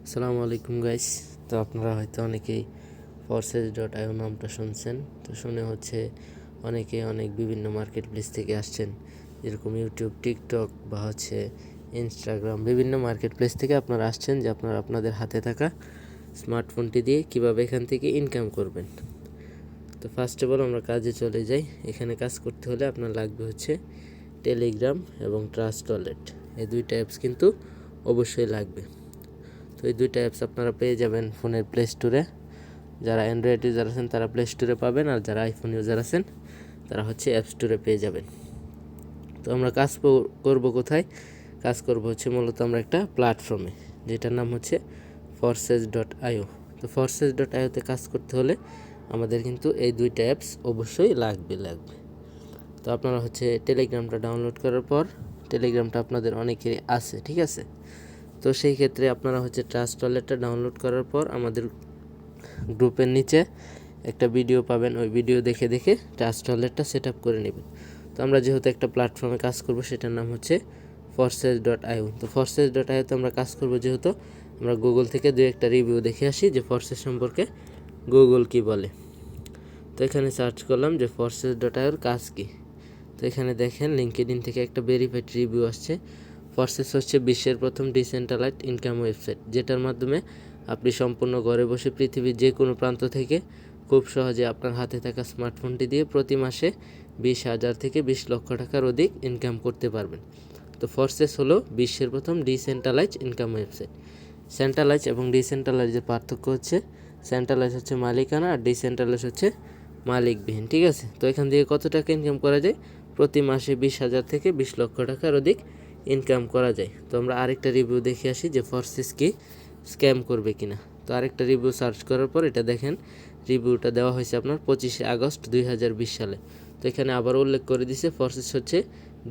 আসসালামু আলাইকুম গাইস। তো আপনারা হয়তো অনেকেই forces.io নামটা শুনছেন। তো শুনে হচ্ছে অনেকে অনেক বিভিন্ন মার্কেট প্লেস থেকে আসছেন, যেরকম ইউটিউব, টিকটক বা হচ্ছে ইনস্টাগ্রাম, বিভিন্ন মার্কেট প্লেস থেকে আপনারা আসছেন যে আপনারা আপনাদের হাতে থাকা স্মার্টফোনটি দিয়ে কিভাবে এখান থেকে ইনকাম করবেন। তো ফার্স্ট অফ অল আমরা কাজে চলে যাই। এখানে কাজ করতে হলে আপনার লাগবে হচ্ছে টেলিগ্রাম এবং ট্রাস্ট ওয়ালেট, এই দুইটা অ্যাপস কিন্তু অবশ্যই লাগবে। তো এই দুইটা অ্যাপস আপনারা পেয়ে যাবেন ফোনের প্লে স্টোরে। যারা অ্যান্ড্রয়েড ইউজার আছেন তারা প্লে স্টোরে পাবেন, আর যারা আইফোন ইউজার আছেন তারা হচ্ছে অ্যাপ স্টোরে পেয়ে যাবেন। তো আমরা কাজ করব কোথায়? কাজ করব হচ্ছে মূলত আমরা একটা প্ল্যাটফর্মে, যেটার নাম হচ্ছে forces.io। তো forces.io-তে কাজ করতে হলে আমাদের কিন্তু এই দুইটা অ্যাপস অবশ্যই লাগবে। তো আপনারা হচ্ছে টেলিগ্রামটা ডাউনলোড করার পর, টেলিগ্রামটা আপনাদের অনেকেরই আছে, ঠিক আছে। তো সেই ক্ষেত্রে আপনারা হচ্ছে ট্রাস্ট ওয়ালেটটা ডাউনলোড করার পর আমাদের গ্রুপের নিচে একটা ভিডিও পাবেন, ওই ভিডিও দেখে দেখে ট্রাস্ট ওয়ালেটটা সেট আপ করে নেবেন। তো আমরা যেহেতু একটা প্ল্যাটফর্মে কাজ করব, সেটার নাম হচ্ছে forces.io। তো forces.io-তে আমরা কাজ করব যেহেতু, আমরা গুগল থেকে দু একটা রিভিউ দেখে আসি যে ফরসেস সম্পর্কে গুগল কি বলে। তো এখানে সার্চ করলাম যে forces.io-র কাজ কী। তো এখানে দেখেন লিঙ্কডইন থেকে একটা ভেরিফাইড রিভিউ আসছে। ফরসেস হচ্ছে বিশ্বের প্রথম ডিসেন্ট্রালাইজড ইনকাম ওয়েবসাইট, যেটার মাধ্যমে আপনি সম্পূর্ণ ঘরে বসে পৃথিবীর যে কোনো প্রান্ত থেকে খুব সহজে আপনার হাতে থাকা স্মার্টফোনটি দিয়ে প্রতি মাসে 20,000 থেকে 20 লক্ষ টাকার অধিক ইনকাম করতে পারবেন। তো ফরসেস হলো বিশ্বের প্রথম ডিসেন্ট্রালাইজড ইনকাম ওয়েবসাইট। সেন্ট্রালাইজ এবং ডিসেন্ট্রালাইজের পার্থক্য হচ্ছে, সেন্ট্রালাইজ হচ্ছে মালিকানা আর ডিসেন্ট্রালাইজ হচ্ছে মালিকবিহীন, ঠিক আছে। তো এখান থেকে কত টাকা ইনকাম করা যায়? প্রতি মাসে 20,000 থেকে 20 লক্ষ টাকার অধিক ইনকাম করা যায়। তো আমরা আরেকটা রিভিউ দেখে আসি যে ফরসেস কি স্ক্যাম করবে কিনা। তো আরেকটা রিভিউ সার্চ করার পর এটা দেখেন, রিভিউটা দেওয়া হয়েছে আপনার 25শে আগস্ট 2020 সালে। তো এখানে আবার উল্লেখ করে দিছে ফরসেস হচ্ছে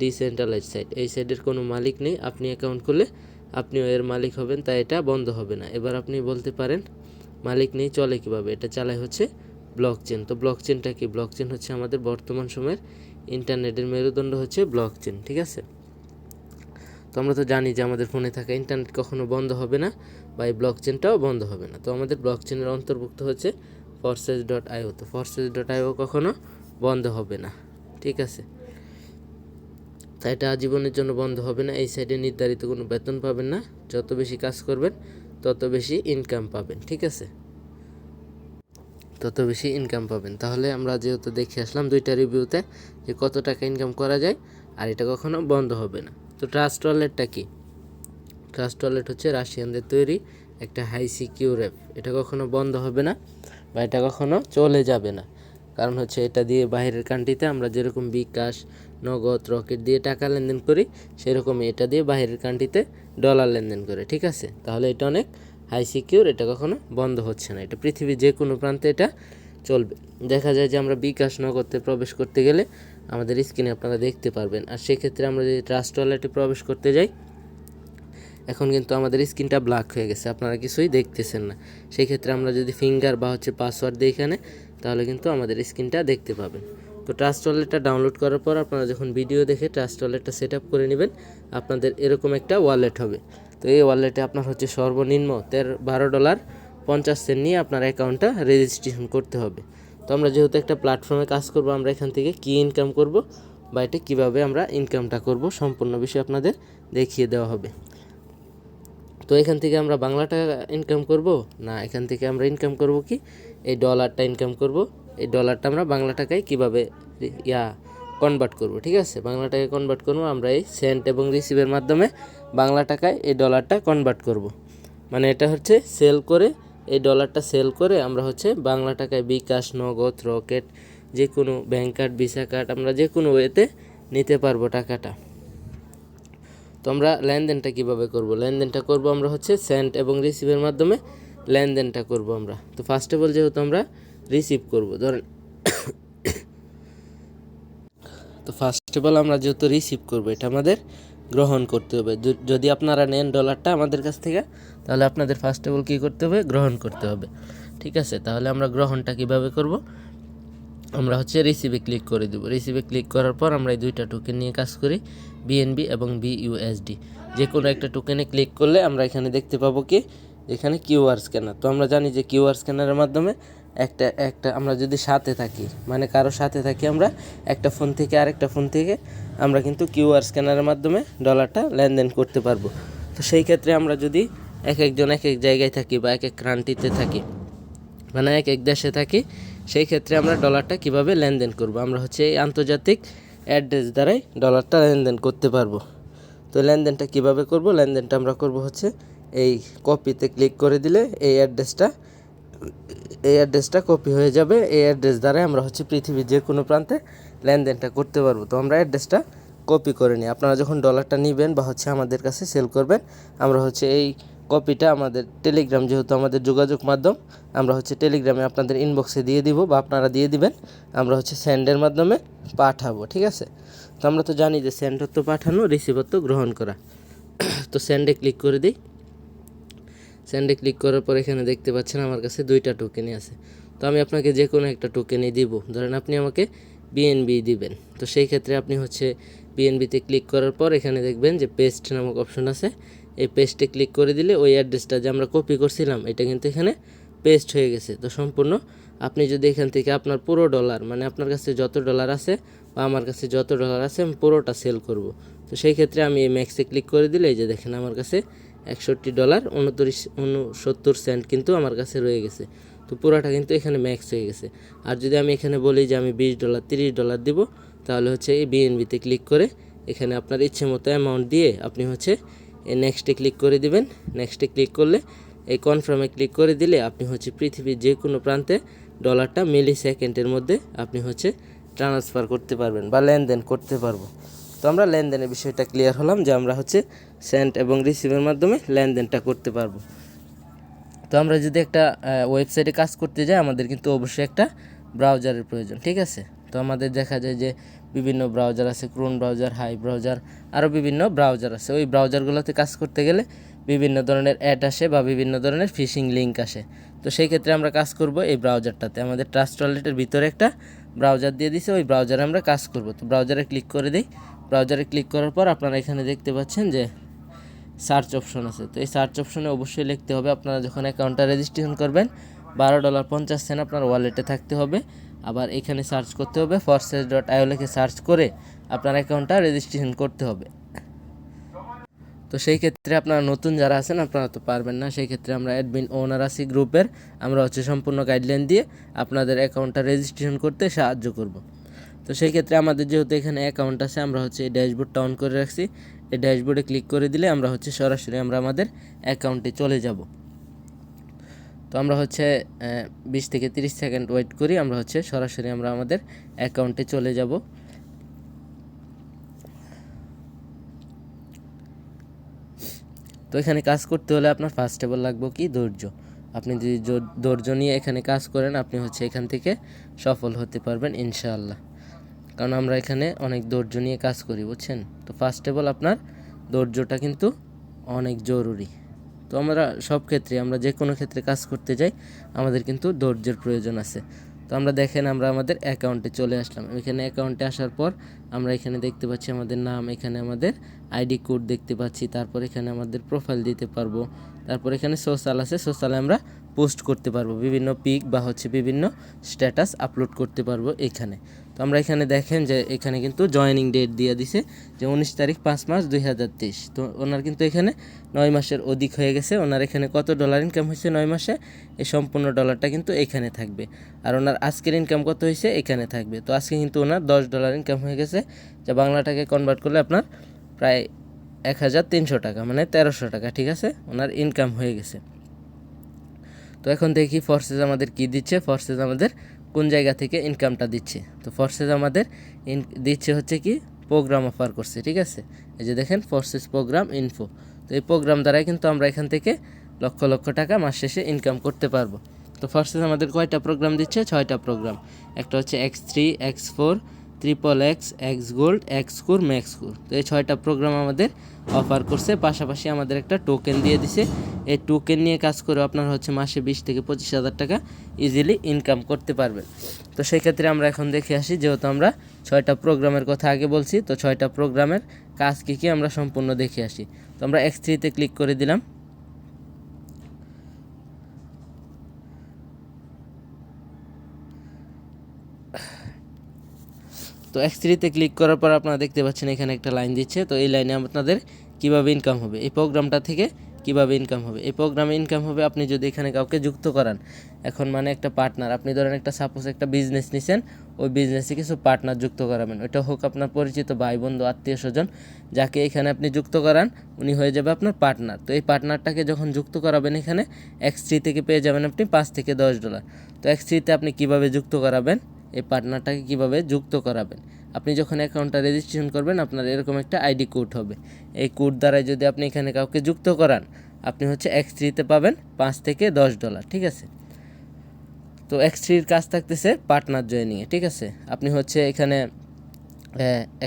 ডিসেন্ট্রালাইজ সাইট, এই সাইটের কোনো মালিক নেই, আপনি অ্যাকাউন্ট করলে আপনিও এর মালিক হবেন, তাই এটা বন্ধ হবে না। এবার আপনি বলতে পারেন মালিক নেই চলে কিভাবে? এটা চালায় হচ্ছে ব্লকচেন। তো ব্লকচেনটা কি? ব্লকচেন হচ্ছে আমাদের বর্তমান সময়ের ইন্টারনেটের মেরুদণ্ড হচ্ছে ব্লকচেন, ঠিক আছে। তো আমরা তো জানি যে আমাদের ফোনে থাকা ইন্টারনেট কখনো বন্ধ হবে না, বা এই ব্লকচেনটাও বন্ধ হবে না। তো আমাদের ব্লকচেনের অন্তর্ভুক্ত হচ্ছে forces.io। তো forces.io কখনো বন্ধ হবে না, ঠিক আছে। তাই এটা আজীবনের জন্য বন্ধ হবে না। এই সাইডে নির্ধারিত কোনো বেতন পাবেন না, যত বেশি কাজ করবেন তত বেশি ইনকাম পাবেন, ঠিক আছে, তত বেশি ইনকাম পাবেন। তাহলে আমরা যেহেতু দেখে আসলাম দুইটা রিভিউতে যে কত টাকা ইনকাম করা যায়, আর এটা কখনো বন্ধ হবে না। তো ট্রাস্ট ওয়ালেটটা কি? ট্রাস্ট ওয়ালেট হচ্ছে রাশিয়ানদের তৈরি একটা হাই সিকিউর অ্যাপ। এটা কখনো বন্ধ হবে না, বা এটা কখনো চলে যাবে না। কারণ হচ্ছে এটা দিয়ে বাইরের কান্ট্রিতে আমরা যেরকম বিকাশ, নগদ, রকেট দিয়ে টাকা লেনদেন করি, সেরকমই এটা দিয়ে বাইরের কান্ট্রিতে ডলার লেনদেন করে, ঠিক আছে। তাহলে এটা অনেক হাই সিকিউর, এটা কখনো বন্ধ হচ্ছে না, এটা পৃথিবীর যে কোনো প্রান্তে এটা চলবে। দেখা যায় যে আমরা বিকাশ, নগদে প্রবেশ করতে গেলে আমাদের স্ক্রিনে আপনারা দেখতে পারবেন। আর সেক্ষেত্রে আমরা যদি ট্রাস্ট ওয়ালেটে প্রবেশ করতে যাই, এখন কিন্তু আমাদের স্ক্রিনটা ব্ল্যাক হয়ে গেছে, আপনারা কিছুই দেখতেছেন না। সেই ক্ষেত্রে আমরা যদি ফিঙ্গার বা হচ্ছে পাসওয়ার্ড দিই এখানে, তাহলে কিন্তু আমাদের স্ক্রিনটা দেখতে পাবেন। তো ট্রাস্ট ওয়ালেটটা ডাউনলোড করার পর আপনারা যখন ভিডিও দেখে ট্রাস্ট ওয়ালেটটা সেট আপ করে নেবেন, আপনাদের এরকম একটা ওয়ালেট হবে। তো এই ওয়ালেটে আপনার হচ্ছে সর্বনিম্ন $12.50 নিয়ে আপনার অ্যাকাউন্টটা রেজিস্ট্রেশন করতে হবে। তো আমরা যেহেতু একটা প্ল্যাটফর্মে কাজ করব, আমরা এখান থেকে কী ইনকাম করব বা এটা কীভাবে আমরা ইনকামটা করব, সম্পূর্ণ বিষয় আপনাদের দেখিয়ে দেওয়া হবে। তো এখান থেকে আমরা বাংলা টাকা ইনকাম করব না, এখান থেকে আমরা ইনকাম করব কি, এই ডলারটা ইনকাম করব। এই ডলারটা আমরা বাংলা টাকায় কীভাবে কনভার্ট করব, ঠিক আছে। বাংলা টাকায় কনভার্ট করব আমরা এই সেন্ট এবং রিসিভের মাধ্যমে বাংলা টাকায় এই ডলারটা কনভার্ট করব। মানে এটা হচ্ছে সেল করে, এই ডলারটা সেল করে আমরা হচ্ছে বাংলা টাকায় বিকাশ, নগদ, রকেট, যে কোনো ব্যাঙ্ক কার্ড, ভিসা কার্ড, আমরা যে কোনো ওয়েতে নিতে পারবো টাকাটা। তো আমরা লেনদেনটা কীভাবে করব? লেনদেনটা করব আমরা হচ্ছে সেন্ড এবং রিসিভের মাধ্যমে লেনদেনটা করব আমরা। তো ফার্স্ট অফ অল যেহেতু আমরা রিসিভ করব, ধরেন তো ফার্স্ট অফ অল আমরা যেহেতু রিসিভ করব, এটা আমাদের গ্রহণ করতে হবে। যদি আপনারা নেন ডলারটা আমাদের কাছ থেকে, তাহলে আপনাদের ফার্স্ট অফ অল কী করতে হবে? গ্রহণ করতে হবে, ঠিক আছে। তাহলে আমরা গ্রহণটা কীভাবে করব? আমরা হচ্ছে রিসিভে ক্লিক করে দেব। রিসিভে ক্লিক করার পর আমরা এই দুইটা টোকেন নিয়ে কাজ করি, বিএনবি এবং বিইউএসডি। যে কোনো একটা টোকেনে ক্লিক করলে আমরা এখানে দেখতে পাবো কি এখানে কিউআর স্ক্যানার। তো আমরা জানি যে কিউআর স্ক্যানারের মাধ্যমে একটা আমরা যদি সাথে থাকি, মানে কারো সাথে থাকি, আমরা একটা ফোন থেকে আরেকটা ফোন থেকে আমরা কিন্তু কিউআর স্ক্যানারের মাধ্যমে ডলারটা লেনদেন করতে পারবো। তো সেই ক্ষেত্রে আমরা যদি এক একজন এক এক জায়গায় থাকি বা এক এক কান্ট্রিতে থাকি, মানে এক এক দেশে থাকি, সেই ক্ষেত্রে আমরা ডলারটা কিভাবে লেনদেন করব, আমরা হচ্ছে এই আন্তর্জাতিক অ্যাড্রেস দ্বারাই ডলারটা লেনদেন করতে পারবো। তো লেনদেনটা কিভাবে করব, লেনদেনটা আমরা করব হচ্ছে এই কপিতে ক্লিক করে দিলে এই অ্যাড্রেসটা কপি হয়ে যাবে। এই অ্যাড্রেস দ্বারাই আমরা হচ্ছে পৃথিবীর যে কোনো প্রান্তে লেনদেনটা করতে পারবো। তো আমরা অ্যাড্রেসটা কপি করে নিই। আপনারা যখন ডলারটা নেবেন বা হচ্ছে আমাদের কাছে সেল করবেন, আমরা হচ্ছে এই কপিটা আমাদের টেলিগ্রাম, যেহেতু আমাদের যোগাযোগ মাধ্যম, আমরা হচ্ছে টেলিগ্রামে আপনাদের ইনবক্সে দিয়ে দিব বা আপনারা দিয়ে দিবেন, আমরা হচ্ছে সেন্ডের মাধ্যমে পাঠাবো। ঠিক আছে। তো আমরা তো জানি যে সেন্ডার তো পাঠানো, রিসিভার তো গ্রহণ করা। তো সেন্ডে ক্লিক করে দিই। সেন্ডে ক্লিক করার পর এখানে দেখতে পাচ্ছেন আমার কাছে 2টা টোকেনই আছে। তো আমি আপনাকে যে কোনো একটা টোকেনই দিব। ধরেন আপনি আমাকে বিএনবি দিবেন, তো সেই ক্ষেত্রে আপনি হচ্ছে বিএনবিতে ক্লিক করার পর এখানে দেখবেন যে পেস্ট নামক অপশন আছে। এই পেস্টে ক্লিক করে দিলে ওই অ্যাড্রেসটা যে আমরা কপি করছিলাম এটা কিন্তু এখানে পেস্ট হয়ে গেছে। তো সম্পূর্ণ আপনি যদি এখান থেকে আপনার পুরো ডলার, মানে আপনার কাছে যত ডলার আছে বা আমার কাছে যত ডলার আছে, আমি পুরোটা সেল করব। তো সেই ক্ষেত্রে আমি এই ম্যাক্সে ক্লিক করে দিলে এই যে দেখেন আমার কাছে $61.69 কিন্তু আমার কাছে রয়ে গেছে। তো পুরোটা কিন্তু এখানে ম্যাক্স হয়ে গেছে। আর যদি আমি এখানে বলি যে আমি $20 $30 দিব, তাহলে হচ্ছে এই বিএনবিতে ক্লিক করে এখানে আপনার ইচ্ছে মতো অ্যামাউন্ট দিয়ে আপনি হচ্ছে এই নেক্সটে ক্লিক করে দিবেন। নেক্সটে ক্লিক করলে এই কনফার্মে ক্লিক করে দিলে আপনি হচ্ছে পৃথিবীর যে কোনো প্রান্তে ডলারটা মিলি সেকেন্ডের মধ্যে আপনি হচ্ছে ট্রান্সফার করতে পারবেন বা লেনদেন করতে পারবো। তো আমরা লেনদেনের বিষয়টা ক্লিয়ার হলাম যে আমরা হচ্ছে সেন্ড এবং রিসিভের মাধ্যমে লেনদেনটা করতে পারবো। তো আমরা যদি একটা ওয়েবসাইটে কাজ করতে যাই, আমাদের কিন্তু অবশ্যই একটা ব্রাউজারের প্রয়োজন। ঠিক আছে। তো আমাদের দেখা যায় যে বিভিন্ন ব্রাউজার আছে, ক্রোম ব্রাউজার, হাই ব্রাউজার, আরও বিভিন্ন ব্রাউজার আছে। ওই ব্রাউজারগুলোতে কাজ করতে গেলে বিভিন্ন ধরনের অ্যাড আসে বা বিভিন্ন ধরনের ফিশিং লিঙ্ক আসে। তো সেই ক্ষেত্রে আমরা কাজ করব এই ব্রাউজারটাতে। আমাদের ট্রাস্ট ওয়ালেটের ভিতরে একটা ব্রাউজার দিয়ে দিছে, ওই ব্রাউজারে আমরা কাজ করব। তো ব্রাউজারে ক্লিক করে দিই। ব্রাউজারে ক্লিক করার পর আপনারা এখানে দেখতে পাচ্ছেন যে সার্চ অপশন আছে। তো এই সার্চ অপশনে অবশ্যই লিখতে হবে, আপনারা যখন অ্যাকাউন্টটা রেজিস্ট্রেশন করবেন $12.50 আপনার ওয়ালেটে থাকতে হবে। আবার এখানে সার্চ করতে হবে forces.io লিখে সার্চ করে আপনার অ্যাকাউন্টটা রেজিস্ট্রেশন করতে হবে। তো সেই ক্ষেত্রে আপনারা নতুন যারা আছেন আপনারা তো পারবেন না, সেই ক্ষেত্রে আমরা অ্যাডমিন ওনার আছি গ্রুপের, আমরা হচ্ছে সম্পূর্ণ গাইডলাইন দিয়ে আপনাদের অ্যাকাউন্টটা রেজিস্ট্রেশন করতে সাহায্য করব। তো সেই ক্ষেত্রে আমাদের যেহেতু এখানে অ্যাকাউন্ট আছে, আমরা হচ্ছে এই ড্যাশবোর্ডটা অন করে রাখছি। এই ড্যাশবোর্ডে ক্লিক করে দিলে আমরা হচ্ছে সরাসরি আমরা আমাদের অ্যাকাউন্টে চলে যাব। তো আমরা হচ্ছে 20 থেকে 30 সেকেন্ড ওয়েট করি, আমরা হচ্ছে সরাসরি আমরা আমাদের অ্যাকাউন্টে চলে যাব। তো এখানে কাজ করতে হলে আপনার ফার্স্ট অফ অল লাগবে কি ধৈর্য। আপনি যদি ধৈর্য নিয়ে এখানে কাজ করেন, আপনি হচ্ছে এখান থেকে সফল হতে পারবেন ইনশাআল্লাহ। কারণ আমরা এখানে অনেক ধৈর্য নিয়ে কাজ করি, বুঝছেন। তো ফার্স্ট অফ অল আপনার ধৈর্যটা কিন্তু অনেক জরুরি। তো আমরা সব ক্ষেত্রে, আমরা যে কোনো ক্ষেত্রে কাজ করতে যাই, আমাদের কিন্তু ধৈর্যের প্রয়োজন আছে। তো আমরা দেখেন আমরা আমাদের অ্যাকাউন্টে চলে আসলাম। এখানে অ্যাকাউন্টে আসার পর আমরা এখানে দেখতে পাচ্ছি আমাদের নাম, এখানে আমাদের আইডি কোড দেখতে পাচ্ছি, তারপর এখানে আমাদের প্রোফাইল দিতে পারবো, তারপর এখানে সোশ্যাল আছে, সোশ্যালে আমরা পোস্ট করতে পারবো, বিভিন্ন পিক বা হচ্ছে বিভিন্ন স্ট্যাটাস আপলোড করতে পারবো এখানে। তো আমরা এখানে দেখেন যে এখানে কিন্তু জয়েনিং ডেট দিয়ে দিছে যে 19 তারিখ 5 মাস 2023। তো ওনার কিন্তু এখানে 9 মাসের অধিক হয়ে গেছে। ওনার এখানে কত ডলার ইনকাম হয়েছে 9 মাসে, এই সম্পূর্ণ ডলারটা কিন্তু এখানে থাকবে। আর ওনার আজকের ইনকাম কত হয়েছে এখানে থাকবে। তো আজকে কিন্তু ওনার $10 ইনকাম হয়ে গেছে, যা বাংলাটাকে কনভার্ট করলে আপনার প্রায় 1300 টাকা, মানে 1300 টাকা। ঠিক আছে, ওনার ইনকাম হয়ে গেছে। তো এখন দেখি ফোর্সেস আমাদের কি দিচ্ছে, ফোর্সেস আমাদের কোন জায়গা থেকে ইনকামটা দিচ্ছে। তো ফোর্সেস আমাদের দিচ্ছে হচ্ছে কি প্রোগ্রাম অফার করছে। ঠিক আছে, এই যে দেখেন ফোর্সেস প্রোগ্রাম ইনফো। তো এই প্রোগ্রাম দ্বারাই কিন্তু আমরা এখান থেকে লক্ষ লক্ষ টাকা মাস শেষে ইনকাম করতে পারবো। তো ফোর্সেস আমাদের কয়টা প্রোগ্রাম দিচ্ছে? 6টা প্রোগ্রাম। একটা হচ্ছে X3, X4, XXX, X gold, X core, max core. তো এই 6টা প্রোগ্রাম আমাদের অফার করছে। পাশাপাশি আমাদের একটা টোকেন দিয়ে দিছে। এই টোকেন নিয়ে কাজ করে আপনারা হচ্ছে মাসে 20 থেকে 25,000 টাকা ইজিলি ইনকাম করতে পারবেন। তো সেই ক্ষেত্রে আমরা এখন দেখে আসি, যেহেতু আমরা 6টা প্রোগ্রামের কথা আগে বলছি, তো 6টা প্রোগ্রামের কাজ কী কী আমরা সম্পূর্ণ দেখে আসি। তো আমরা X3-তে ক্লিক করে দিলাম। তো X3-তে ক্লিক করার পর আপনারা দেখতে পাচ্ছেন এখানে একটা লাইন দিচ্ছে। তো এই লাইনে আপনাদের কিভাবে ইনকাম হবে, এই প্রোগ্রামটা থেকে কিভাবে ইনকাম হবে, এই প্রোগ্রামে ইনকাম হবে আপনি যদি এখানে কাউকে যুক্ত করান। এখন মানে একটা পার্টনার, আপনি ধরেন একটা সাপোজ একটা বিজনেস নিছেন, ওই বিজনেসে কিছু পার্টনার যুক্ত করাবেন। ওইটা হোক আপনার পরিচিত ভাই বন্ধু আত্মীয় স্বজন, যাকে এখানে আপনি যুক্ত করান উনি হয়ে যাবে আপনার পার্টনার। তো এই পার্টনারটাকে যখন যুক্ত করাবেন এখানে X3 থেকে পেয়ে যাবেন আপনি $5 থেকে $10। তো X3-তে আপনি কিভাবে যুক্ত করাবেন, এই পার্টনারটাকে কিভাবে যুক্ত করাবেন, আপনি যখন অ্যাকাউন্টটা রেজিস্ট্রেশন করবেন আপনার এরকম একটা আইডি কোড হবে। এই কোড দ্বারাই যদি আপনি এখানে কাউকে যুক্ত করান আপনি হচ্ছে X3-তে পাবেন $5 থেকে $10, ঠিক আছে। তো X3-র কাজ থাকতেছে পার্টনার জয়েনিংয়ে, ঠিক আছে। আপনি হচ্ছে এখানে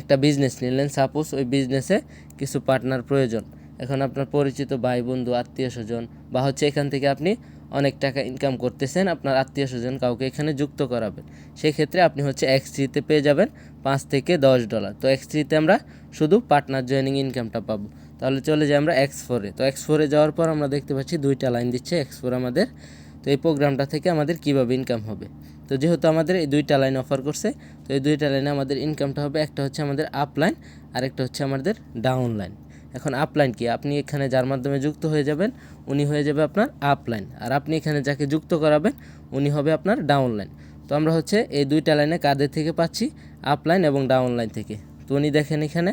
একটা বিজনেস নিলেন, সাপোজ ওই বিজনেসে কিছু পার্টনার প্রয়োজন। এখন আপনার পরিচিত ভাই বন্ধু আত্মীয় স্বজন বা হচ্ছে এখান থেকে আপনি অনেক টাকা ইনকাম করতেছেন, আপনার আত্মীয় স্বজন কাউকে এখানে যুক্ত করাবেন, সেই ক্ষেত্রে আপনি হচ্ছে X3-তে পেয়ে যাবেন $5 থেকে $10। তো X3-তে আমরা শুধু পার্টনার জয়েনিং ইনকামটা পাবো। তাহলে চলে যাই আমরা X4-এ। তো X4-এ যাওয়ার পর আমরা দেখতে পাচ্ছি 2টা লাইন দিচ্ছে X4 আমাদের। তো এই প্রোগ্রামটা থেকে আমাদের কিভাবে ইনকাম হবে, তো যেহেতু আমাদের এই 2টা লাইন অফার করছে, তো এই 2টা লাইনে আমাদের ইনকামটা হবে, একটা হচ্ছে আমাদের আপ লাইন আর একটা হচ্ছে আমাদের ডাউন লাইন। এখন আপ লাইন কি, আপনি এখানে যার মাধ্যমে যুক্ত হয়ে যাবেন উনি হয়ে যাবে আপনার আপ লাইন, আর আপনি এখানে যাকে যুক্ত করাবেন উনি হবে আপনার ডাউন লাইন। তো আমরা হচ্ছে এই 2টা লাইনে কাদের থেকে পাচ্ছি, আপ লাইন এবং ডাউন লাইন থেকে। তো উনি দেখেন এখানে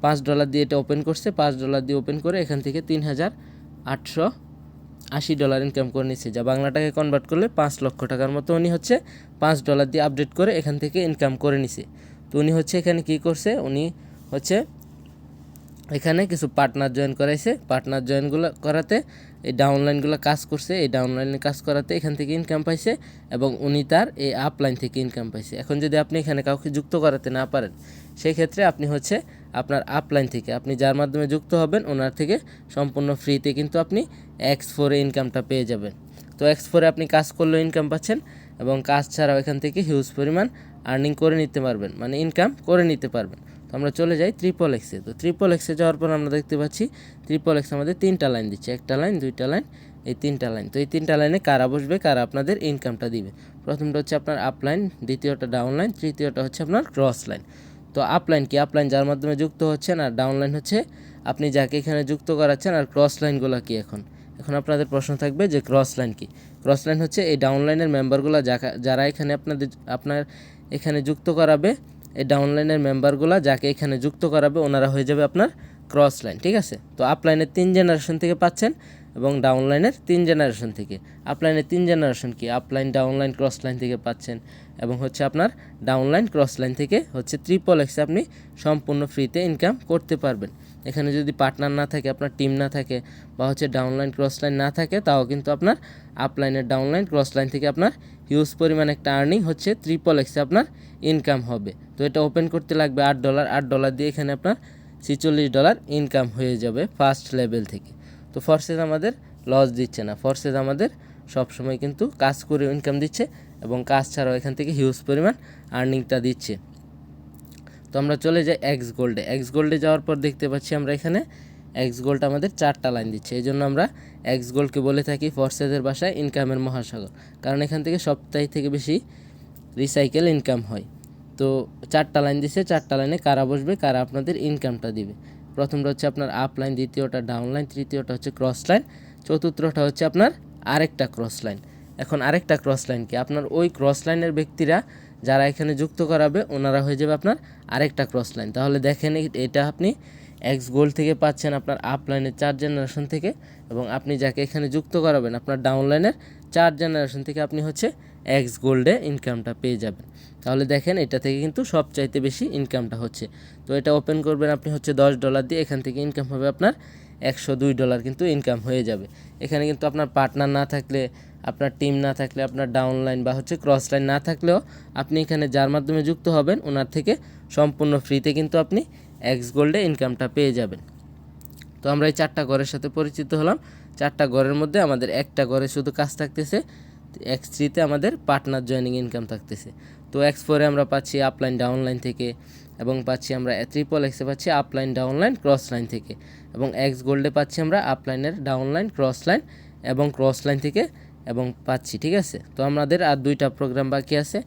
$5 দিয়ে এটা ওপেন করছে, $5 দিয়ে ওপেন করে এখান থেকে $3,880 ইনকাম করে নিচ্ছে, যা বাংলা টাকায় কনভার্ট করলে 5 লক্ষ টাকার মতো উনি হচ্ছে $5 দিয়ে আপডেট করে এখান থেকে ইনকাম করে নিছে। তো উনি হচ্ছে এখানে কি করছে, উনি হচ্ছে এখানে কিছু পার্টনার জয়েন করাইছে, পার্টনার জয়েনগুলো করাতে এই ডাউনলাইনগুলো কাজ করছে, এই ডাউনলাইনে কাজ করাতে এখান থেকে ইনকাম পাইছে এবং উনি তার এই আপলাইন থেকে ইনকাম পাইছে। এখন যদি আপনি এখানে কাউকে যুক্ত করাতে না পারেন সেই ক্ষেত্রে আপনি হচ্ছে আপনার আপলাইন থেকে আপনি যার মাধ্যমে যুক্ত হবেন ওনার থেকে সম্পূর্ণ ফ্রিতে কিন্তু আপনি X4-এ ইনকামটা পেয়ে যাবেন। তো X4-এ আপনি কাজ করলেও ইনকাম পাচ্ছেন এবং কাজ ছাড়াও এখান থেকে হিউজ পরিমাণ আর্নিং করে নিতে পারবেন, মানে ইনকাম করে নিতে পারবেন। তো আমরা চলে যাই XXX-এ। তো XXX-এ যাওয়ার পর আমরা দেখতে পাচ্ছি XXX আমাদের 3টা লাইন দিচ্ছে, একটা লাইন, 2টা লাইন, এই 3টা লাইন। তো এই 3টা লাইনে কারা বসবে, কারা আপনাদের ইনকামটা দিবে। প্রথমটা হচ্ছে আপনার আপ লাইন, দ্বিতীয়টা ডাউন লাইন, তৃতীয়টা হচ্ছে আপনার ক্রস লাইন। তো আপ লাইন কি, আপ লাইন যার মাধ্যমে যুক্ত হচ্ছেন, আর ডাউন লাইন হচ্ছে আপনি যাকে এখানে যুক্ত করাচ্ছেন। আর ক্রস লাইনগুলো কি, এখন আপনাদের প্রশ্ন থাকবে যে ক্রস লাইন কি। ক্রস লাইন হচ্ছে এই ডাউন লাইনের মেম্বারগুলো যারা এখানে আপনার এখানে যুক্ত করাবে, এই ডাউনলাইনের মেম্বারগুলো যাকে এখানে যুক্ত করাবে ওনারা হয়ে যাবে আপনার ক্রস লাইন, ঠিক আছে। তো আপ লাইনের 3 জেনারেশন থেকে পাচ্ছেন এবং ডাউন লাইনের 3 জেনারেশন থেকে। আপ লাইনের 3 জেনারেশন কি, up line, down line, cross line থেকে পাচ্ছেন এবং হচ্ছে আপনার ডাউন লাইন, ক্রস লাইন থেকে হচ্ছে XXX-এ আপনি সম্পূর্ণ ফ্রিতে ইনকাম করতে পারবেন। এখানে যদি পার্টনার না থাকে, আপনার টিম না থাকে বা হচ্ছে ডাউন লাইন, ক্রস লাইন না থাকে, তাও কিন্তু আপনার আপ লাইনের, ডাউন লাইন, ক্রস লাইন থেকে আপনার হিউজ পরিমাণ একটা আর্নিং হচ্ছে XXX-এ আপনার ইনকাম হবে। তো এটা ওপেন করতে লাগবে $8, $8 দিয়ে এখানে আপনার $46 ইনকাম হয়ে যাবে ফার্স্ট লেভেল থেকে। তো ফরসেস আমাদের লস দিচ্ছে না, ফরসেস আমাদের সবসময় কিন্তু কাজ করে ইনকাম দিচ্ছে এবং কাজ ছাড়াও এখান থেকে হিউজ পরিমাণ আর্নিংটা দিচ্ছে। তো আমরা চলে যাই এক্স গোল্ডে। এক্স গোল্ডে যাওয়ার পর দেখতে পাচ্ছি আমরা এখানে এক্স গোল্ড আমাদের 4টা লাইন দিচ্ছে, এই জন্য আমরা এক্স গোল্ডকে বলে থাকি ফরসেসের ভাষায় ইনকামের মহাসাগর, কারণ এখান থেকে সপ্তাহে থেকে বেশি রিসাইকেল ইনকাম হয়। তো 4টা লাইন দিচ্ছে, 4টা লাইনে কারা বসবে, কারা আপনাদের ইনকামটা দিবে। প্রথমটা হচ্ছে আপনার আপ লাইন, দ্বিতীয়টা ডাউন লাইন, তৃতীয়টা হচ্ছে ক্রস লাইন, চতুর্থটা হচ্ছে আপনার আরেকটা ক্রস লাইন। এখন আরেকটা ক্রস লাইন কি, আপনার ওই ক্রস লাইনের ব্যক্তিরা যারা এখানে যুক্ত করাবে ওনারা হয়ে যাবে আপনার আরেকটা ক্রস লাইন। তাহলে দেখেন এটা আপনি এক্স গোল্ড থেকে পাচ্ছেন আপনার আপ লাইনের 4 জেনারেশন থেকে, এবং আপনি যাকে এখানে যুক্ত করাবেন আপনার ডাউন লাইনের 4 জেনারেশন থেকে আপনি হচ্ছে এক্স গোল্ডে ইনকামটা পেয়ে যাবেন। তাহলে দেখেন এটা থেকে কিন্তু সবচাইতে বেশি ইনকামটা হচ্ছে। তো এটা ওপেন করবেন আপনি হচ্ছে $10 দিয়ে, এখান থেকে ইনকাম হবে আপনার $102 কিন্তু ইনকাম হয়ে যাবে। এখানে কিন্তু আপনার পার্টনার না থাকলে, আপনার টিম না থাকলে, আপনার ডাউন লাইন বা হচ্ছে ক্রস লাইন না থাকলেও আপনি এখানে যার মাধ্যমে যুক্ত হবেন ওনার থেকে সম্পূর্ণ ফ্রিতে কিন্তু আপনি এক্স গোল্ডে ইনকামটা পেয়ে যাবেন। তো আমরা এই 4টা ঘরের সাথে পরিচিত হলাম। 4টা ঘরের মধ্যে আমাদের একটা ঘরে শুধু কাজ থাকতেছে, X3-তে আমাদের পার্টনার জয়েনিং ইনকাম থাকতেছে। তো X4-এ আমরা পাচ্ছি আপলাইন, ডাউনলাইন থেকে, এবং পাচ্ছি আমরা XXX-এ পাচ্ছি আপলাইন, ডাউনলাইন, ক্রস লাইন থেকে, এবং এক্স গোল্ডে পাচ্ছি আমরা আপলাইনের ডাউনলাইন, ক্রস লাইন এবং ক্রস লাইন থেকে এবং পাচ্ছি, ঠিক আছে। তো আমাদের আর 2টা প্রোগ্রাম বাকি আছে,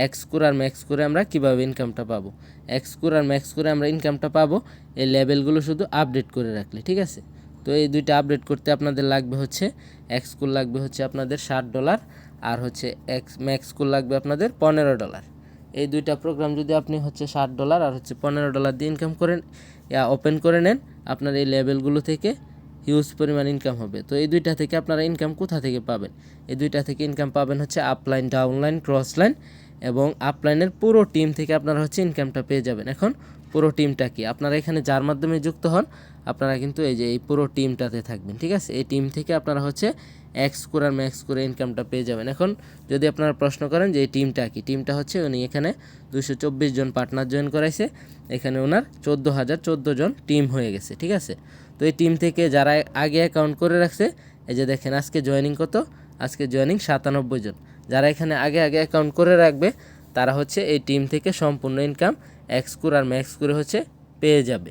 এক্স কোর আর ম্যাক্স করে আমরা কীভাবে ইনকামটা পাবো, এক্স কোর আর ম্যাক্স করে আমরা ইনকামটা পাবো এই লেভেলগুলো শুধু আপডেট করে রাখলে, ঠিক আছে। তো এই দুইটা আপডেট করতে আপনাদের লাগবে হচ্ছে এক্স কোর লাগবে হচ্ছে আপনাদের $60 আর হচ্ছে ম্যাক্স কোর লাগবে আপনাদের $15। এই দুইটা প্রোগ্রাম যদি আপনি হচ্ছে $60 আর হচ্ছে $15 দিয়ে ইনকাম করেন, ওপেন করে নেন, আপনার এই লেভেলগুলো থেকে হিউজ পরিমাণ ইনকাম হবে। তো এই দুইটা থেকে আপনারা ইনকাম কোথা থেকে পাবেন? এই দুইটা থেকে ইনকাম পাবেন হচ্ছে আপলাইন, ডাউনলাইন, ক্রসলাইন এবং আপলাইনের পুরো টিম থেকে আপনারা হচ্ছে ইনকামটা পেয়ে যাবেন। এখন পুরো টিমটা কি, আপনারা এখানে যার মাধ্যমে যুক্ত হন আপনারা কিন্তু এই যে এই পুরো টিমটাতে থাকবেন, ঠিক আছে। এই টিম থেকে আপনারা হচ্ছে এক্স কোর আর ম্যাক্স করে ইনকামটা পেয়ে যাবেন। এখন যদি আপনারা প্রশ্ন করেন যে এই টিমটা কি, টিমটা হচ্ছে উনি এখানে 224 জন পার্টনার জয়েন করাইছে, এখানে ওনার 14,014 জন টিম হয়ে গেছে, ঠিক আছে। তো এই টিম থেকে যারা আগে অ্যাকাউন্ট করে রাখছে, এই যে দেখেন আজকে জয়েনিং কত, আজকে জয়েনিং 97 জন। যারা এখানে আগে অ্যাকাউন্ট করে রাখবে তারা হচ্ছে এই টিম থেকে সম্পূর্ণ ইনকাম এক্স কোর আর ম্যাক্স করে হচ্ছে পেয়ে যাবে।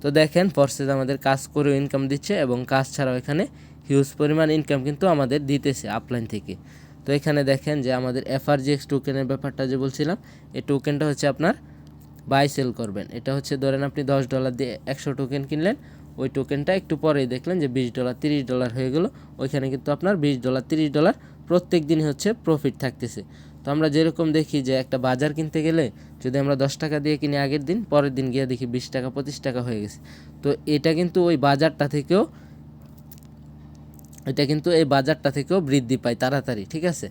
তো দেখেন ফরসেজ আমাদের কাজ করেও ইনকাম দিচ্ছে এবং কাজ ছাড়াও এখানে হিউজ পরিমাণ ইনকাম কিন্তু আমাদের দিতেছে আপলাইন থেকে। তো এখানে দেখেন যে আমাদের এফআরজিএক্স টোকেনের ব্যাপারটা যে বলছিলাম, এই টোকেনটা হচ্ছে আপনার বাই সেল করবেন। এটা হচ্ছে ধরেন আপনি $10 দিয়ে 100 টোকেন কিনলেন, ওই টোকেনটা একটু পরেই দেখলেন যে $20 $30 হয়ে গেল, ওইখানে কিন্তু আপনার $20 $30 প্রত্যেক দিনই হচ্ছে প্রফিট থাকতেছে। তো আমরা যেরকম দেখি যে একটা বাজার কিনতে গেলে যদি আমরা 10 টাকা দিয়ে কিনি আগের দিন, পরের দিন গিয়ে দেখি 20 টাকা 25 টাকা হয়ে গেছে। তো এটা কিন্তু ওই বাজারটা থেকেও এই বাজারটা থেকেও বৃদ্ধি পায় তাড়াতাড়ি, ঠিক আছে,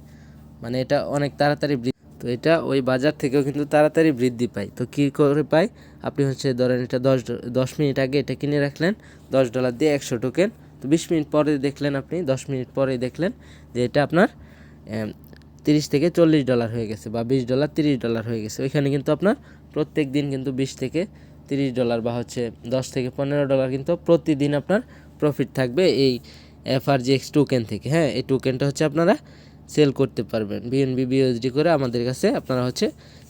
মানে এটা অনেক তাড়াতাড়ি তো এটা ওই বাজার থেকেও কিন্তু তাড়াতাড়ি বৃদ্ধি পায়। তো কী করে পায়, আপনি হচ্ছে ধরেন এটা 10 মিনিট আগে এটা কিনে রাখলেন $10 দিয়ে 100 টোকেন, তো 20 মিনিট পরে দেখলেন, আপনি 10 মিনিট পরে দেখলেন যে এটা আপনার $30 থেকে $40 হয়ে গেছে বা $20 $30 হয়ে গেছে। ওইখানে কিন্তু আপনার প্রত্যেক দিন কিন্তু $20 থেকে $30 বা হচ্ছে $10 থেকে $15 কিন্তু প্রতিদিন আপনার প্রফিট থাকবে এই এফআরজিএক্স টোকেন থেকে। হ্যাঁ, এই টোকেনটা হচ্ছে আপনারা সেল করতে পারবেন বিএনবি বিউএসডি করে আমাদের কাছে, আপনারা হচ্ছে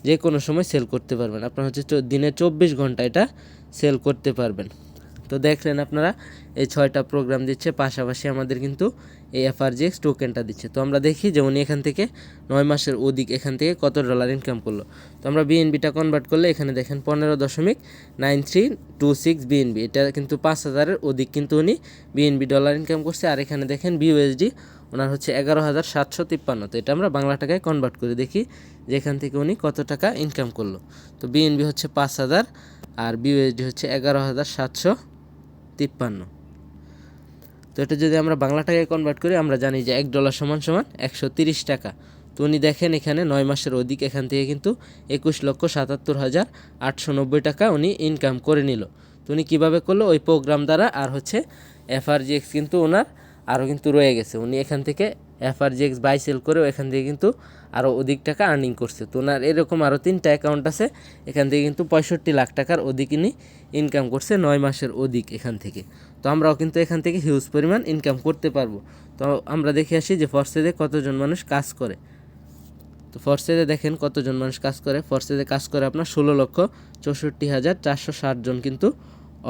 যে কোনো সময় সেল করতে পারবেন। আপনারা হচ্ছে দিনে 24 ঘন্টা এটা সেল করতে পারবেন। তো দেখলেন আপনারা এই 6টা প্রোগ্রাম দিচ্ছে, পাশাপাশি আমাদের কিন্তু এই এফআরজিএক্স টোকেনটা দিচ্ছে। তো আমরা দেখি যে উনি এখান থেকে 9 মাসের অধিক এখান থেকে কত ডলার ইনকাম করলো। তো আমরা বিএনবিটা কনভার্ট করলে এখানে দেখেন 15.9326 বিএনবি, এটা কিন্তু 5,000-এর অধিক কিন্তু উনি বিএনবি ডলার ইনকাম করছে। আর এখানে দেখেন বিউএসডি ওনার হচ্ছে 11,753। তো এটা আমরা বাংলা টাকায় কনভার্ট করে দেখি যে এখান থেকে উনি কত টাকা ইনকাম করলো। তো বিএনবি হচ্ছে 5,000 আর বিউএসডি হচ্ছে 11,753। তো এটা যদি আমরা বাংলা টাকায় কনভার্ট করি আমরা জানি যে $1 সমান 130 টাকা। তো উনি দেখেন এখানে 9 মাসের অধিক এখান থেকে কিন্তু 21,77,890 টাকা উনি ইনকাম করে নিল। তো উনি কীভাবে করলো, ওই প্রোগ্রাম দ্বারা। আর হচ্ছে এফআরজিএক্স কিন্তু ওনার আরও কিন্তু রয়ে গেছে, উনি এখান থেকে এফআরজিএক্স বাই সেল করেও এখান থেকে কিন্তু আরও অধিক টাকা আর্নিং করছে। তো ওনার এরকম আরও 3টা অ্যাকাউন্ট আছে, এখান থেকে কিন্তু 65 লাখ টাকার অধিক ইনি ইনকাম করছে 9 মাসের অধিক এখান থেকে। তো আমরাও কিন্তু এখান থেকে হিউজ পরিমাণ ইনকাম করতে পারবো। তো আমরা দেখে আসি যে ফরসেজে কতজন মানুষ কাজ করে। তো ফরসেজে দেখেন কতজন মানুষ কাজ করে, ফরসেজে কাজ করে আপনার 16,64,460 জন কিন্তু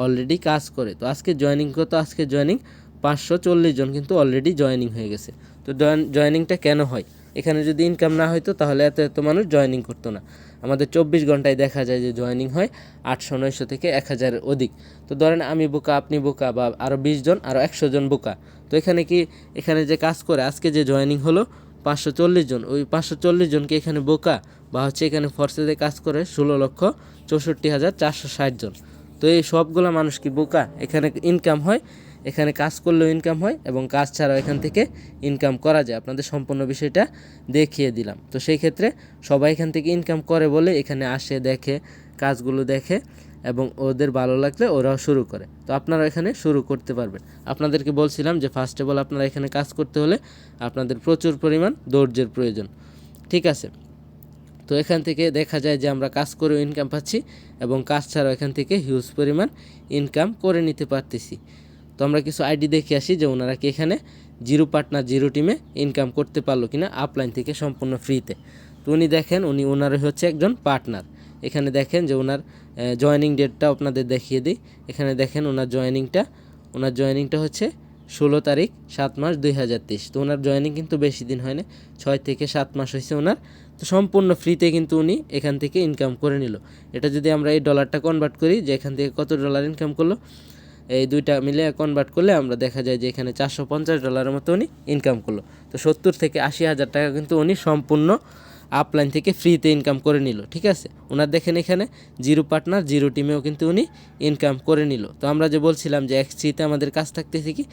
অলরেডি কাজ করে। তো আজকে জয়েনিং কত, আজকে জয়েনিং 540 জন কিন্তু অলরেডি জয়েনিং হয়ে গেছে। তো জয়েনিংটা কেন হয়, এখানে যদি ইনকাম না হইতো তাহলে এত মানুষ জয়েনিং করতো না। আমাদের 24 ঘন্টায় দেখা যায় যে জয়েনিং হয় 800 900 থেকে 1000-এর অধিক। তো ধরেন আমি বোকা, আপনি বোকা, বা আরও 20 জন, আরও 100 জন বোকা। তো এখানে যে কাজ করে আজকে যে জয়েনিং হলো 540 জন, ওই 540 জনকে এখানে বোকা বা হচ্ছে এখানে ফরসেজে কাজ করে 16,64,460 জন। তো এই সবগুলো মানুষ কি বোকা? এখানে ইনকাম হয়, এখানে কাজ করলেও ইনকাম হয় এবং কাজ ছাড়াও এখান থেকে ইনকাম করা যায়। আপনাদের সম্পূর্ণ বিষয়টা দেখিয়ে দিলাম। তো সেই ক্ষেত্রে সবাই এখান থেকে ইনকাম করে বলে এখানে আসে, দেখে, কাজগুলো দেখে এবং ওদের ভালো লাগলে ওরাও শুরু করে। তো আপনারা এখানে শুরু করতে পারবেন। আপনাদেরকে বলছিলাম যে ফার্স্ট অফ অল আপনারা এখানে কাজ করতে হলে আপনাদের প্রচুর পরিমাণ ধৈর্যের প্রয়োজন, ঠিক আছে। তো এখান থেকে দেখা যায় যে আমরা কাজ করেও ইনকাম পাচ্ছি এবং কাজ ছাড়াও এখান থেকে হিউজ পরিমাণ ইনকাম করে নিতে পারতেছি। তো আমরা কিছু আইডি দেখে আসি যে ওনারা কি এখানে জিরো পার্টনার জিরো টিমে ইনকাম করতে পারলো কিনা আপলাইন থেকে সম্পূর্ণ ফ্রিতে। তো উনি দেখেন ওনার হচ্ছে একজন পার্টনার। এখানে দেখেন যে ওনার জয়েনিং ডেটটা আপনাদের দেখিয়ে দিই। এখানে দেখেন ওনার জয়েনিংটা হচ্ছে 16 তারিখ 7 মাস 2023। তো ওনার জয়েনিং কিন্তু বেশি দিন হয় না, 6 থেকে 7 মাস হয়েছে ওনার তো সম্পূর্ণ ফ্রিতে কিন্তু উনি এখান থেকে ইনকাম করে নিল। এটা যদি আমরা এই ডলারটা কনভার্ট করি যে এখান থেকে কত ডলার ইনকাম করলো, এই দুইটা মিলে কনভার্ট করলে আমরা দেখা যায় যে এখানে $450 মতো উনি ইনকাম করলো। তো 70 থেকে 80 হাজার টাকা কিন্তু উনি সম্পূর্ণ আপলাইন থেকে ফ্রিতে ইনকাম করে নিল। ঠিক আছে, ওনার দেখেন এখানে জিরো পার্টনার জিরো টিমেও কিন্তু উনি ইনকাম করে নিল। তো আমরা যে বলছিলাম যে X3-তে আমাদের কাজ থাকতেছে কি,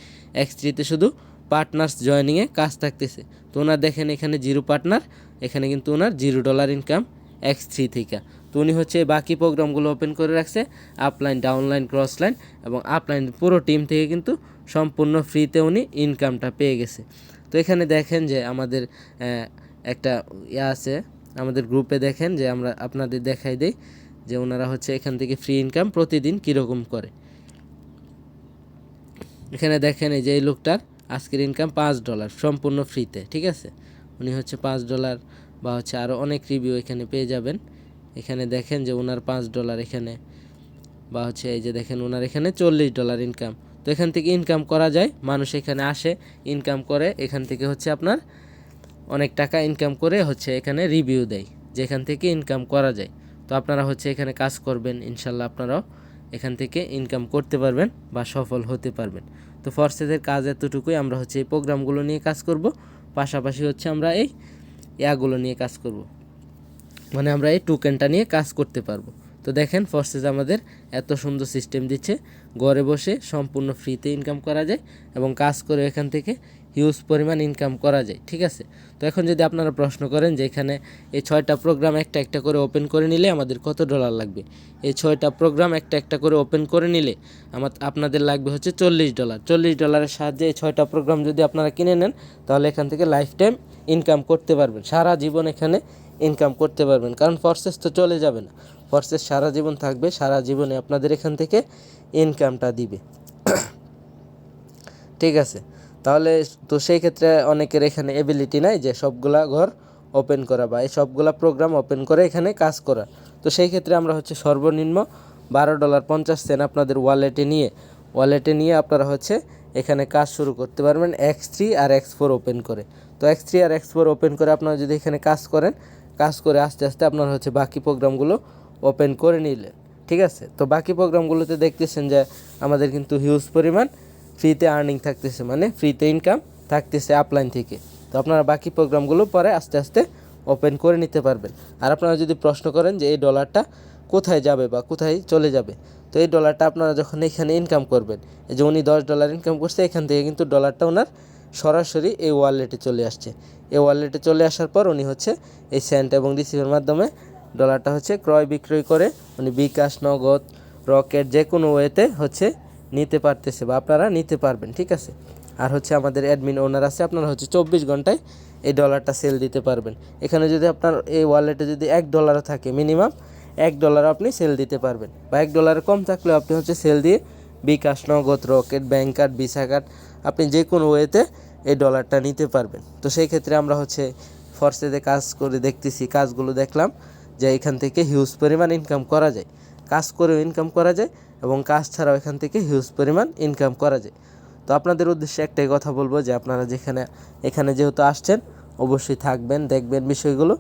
X3-তে শুধু পার্টনার্স জয়েনিংয়ে কাজ থাকতেছে। তো ওনার দেখেন এখানে জিরো পার্টনার, এখানে কিন্তু ওনার $0 ইনকাম X3 থেকে। তো উনি হচ্ছে বাকি প্রোগ্রামগুলো ওপেন করে রাখছে, আপলাইন, ডাউনলাইন, ক্রসলাইন এবং আপলাইন পুরো টিম থেকে কিন্তু সম্পূর্ণ ফ্রিতে উনি ইনকামটা পেয়ে গেছে। তো এখানে দেখেন যে আমাদের একটা আছে আমাদের গ্রুপে, দেখেন যে আমরা আপনাদের দেখাই দেই যে ওনারা হচ্ছে এখান থেকে ফ্রি ইনকাম প্রতিদিন কীরকম করে। এখানে দেখেন এই যে এই লোকটার আজকের ইনকাম $5 সম্পূর্ণ ফ্রিতে। ঠিক আছে, উনি হচ্ছে $5 বা হচ্ছে আরও অনেক রিভিউ এখানে পেয়ে যাবেন। এখানে দেখেন যে ওনার $5 এখানে, বা হচ্ছে এই যে দেখেন ওনার এখানে $40 ইনকাম। তো এখান থেকে ইনকাম করা যায়, মানুষ এখানে আসে ইনকাম করে, এখান থেকে হচ্ছে আপনার অনেক টাকা ইনকাম করে হচ্ছে এখানে রিভিউ দেয়, যেখান থেকে ইনকাম করা যায়। তো আপনারা হচ্ছে এখানে কাজ করবেন, ইনশাল্লাহ আপনারাও এখান থেকে ইনকাম করতে পারবেন বা সফল হতে পারবেন। তো ফরসেজের কাজ এতটুকুই, আমরা হচ্ছে এই প্রোগ্রামগুলো নিয়ে কাজ করব, পাশাপাশি হচ্ছে আমরা এই ইয়াগুলো নিয়ে কাজ করব, মানে আমরা এই টোকেনটা নিয়ে কাজ করতে পারবো। তো দেখেন ফরসেজ আমাদের এত সুন্দর সিস্টেম দিচ্ছে, ঘরে বসে সম্পূর্ণ ফ্রিতে ইনকাম করা যায় এবং কাজ করে এখান থেকে হিউজ পরিমাণ ইনকাম করা যায়। ঠিক আছে, তো এখন যদি আপনারা প্রশ্ন করেন যে এখানে এই 6টা প্রোগ্রাম একটা একটা করে ওপেন করে নিলে আমাদের কত ডলার লাগবে, এই 6টা প্রোগ্রাম একটা একটা করে ওপেন করে নিলে আপনাদের লাগবে হচ্ছে $40। $40 সাহায্যে এই 6টা প্রোগ্রাম যদি আপনারা কিনে নেন তাহলে এখান থেকে লাইফ টাইম ইনকাম করতে পারবেন, সারা জীবন এখানে ইনকাম করতে পারবেন। কারণ ফরসেস তো চলে যাবে না, ফরসেস সারা জীবন থাকবে, সারা জীবনে আপনাদের এখান থেকে ইনকামটা দিবে। ঠিক আছে, তাহলে তো সেই ক্ষেত্রে অনেকের এখানে এবিলিটি নাই যে সবগুলা ঘর ওপেন করা বা এই সবগুলা প্রোগ্রাম ওপেন করে এখানে কাজ করা। তো সেই ক্ষেত্রে আমরা হচ্ছে সর্বনিম্ন $12.50 আপনাদের ওয়ালেটে নিয়ে আপনারা হচ্ছে এখানে কাজ শুরু করতে পারবেন X3 আর X4 ওপেন করে। তো X3 আর X4 ওপেন করে আপনারা যদি এখানে কাজ করেন, কাজ করে আস্তে আস্তে আপনারা হচ্ছে বাকি প্রোগ্রামগুলো ওপেন করে নিলেন। ঠিক আছে, তো বাকি প্রোগ্রামগুলোতে দেখতেছেন যে আমাদের কিন্তু হিউজ পরিমাণ ফ্রিতে আর্নিং থাকতেছে, মানে ফ্রিতে ইনকাম থাকতেছে আপলাইন থেকে। তো আপনারা বাকি প্রোগ্রামগুলো পরে আস্তে আস্তে ওপেন করে নিতে পারবেন। আর আপনারা যদি প্রশ্ন করেন যে এই ডলারটা কোথায় যাবে বা কোথায় চলে যাবে, তো এই ডলারটা আপনারা যখন এখানে ইনকাম করবেন, এই যে উনি $10 ইনকাম করছে, এখান থেকে কিন্তু ডলারটা ওনার সরাসরি এই ওয়ালেটে চলে আসছে। এই ওয়ালেটে চলে আসার পর উনি হচ্ছে এই সেন্ট এবং রিসিভের মাধ্যমে ডলারটা হচ্ছে ক্রয় বিক্রয় করে উনি বিকাশ, নগদ, রকেট যে কোনো ওয়েতে হচ্ছে নিতে পারতেছে বা আপনারা নিতে পারবেন। ঠিক আছে, আর হচ্ছে আমাদের অ্যাডমিন ওনার আছে, আপনারা হচ্ছে 24 ঘন্টায় এই ডলারটা সেল দিতে পারবেন। এখানে যদি আপনার এই ওয়ালেটে যদি $1 থাকে, মিনিমাম $1 আপনি সেল দিতে পারবেন, বা $1 কম থাকলেও আপনি হচ্ছে সেল দিয়ে বিকাশ, নগদ, rocket, bank card, visa card, আপনি যে কোনো ওয়েতে এই ডলারটা নিতে পারবেন। তো সেই ক্ষেত্রে আমরা হচ্ছে ফরসেজে কাজ করে দেখতেছি, কাজগুলো দেখলাম যে এখান থেকে হিউজ পরিমাণ ইনকাম করা যায়, কাজ করেও ইনকাম করা যায় এবং কাজ ছাড়াও এখান থেকে হিউজ পরিমাণ ইনকাম করা যায়। তো আপনাদের উদ্দেশ্যে একটাই কথা বলবো যে আপনারা এখানে যেহেতু আসছেন অবশ্যই থাকবেন, দেখবেন বিষয়গুলো,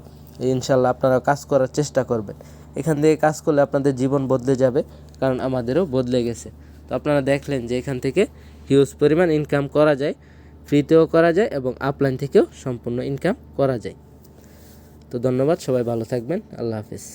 ইনশাল্লাহ আপনারা কাজ করার চেষ্টা করবেন। এখান থেকে কাজ করলে আপনাদের জীবন বদলে যাবে, কারণ আমাদেরও বদলে গেছে। তো আপনারা দেখলেন যে এখান থেকে হিউজ পরিমাণ ইনকাম করা যায়, ফ্রিতেও করা যায় এবং আপলাইন থেকেও সম্পূর্ণ ইনকাম করা যায়। তো ধন্যবাদ, সবাই ভালো থাকবেন, আল্লাহ হাফিজ।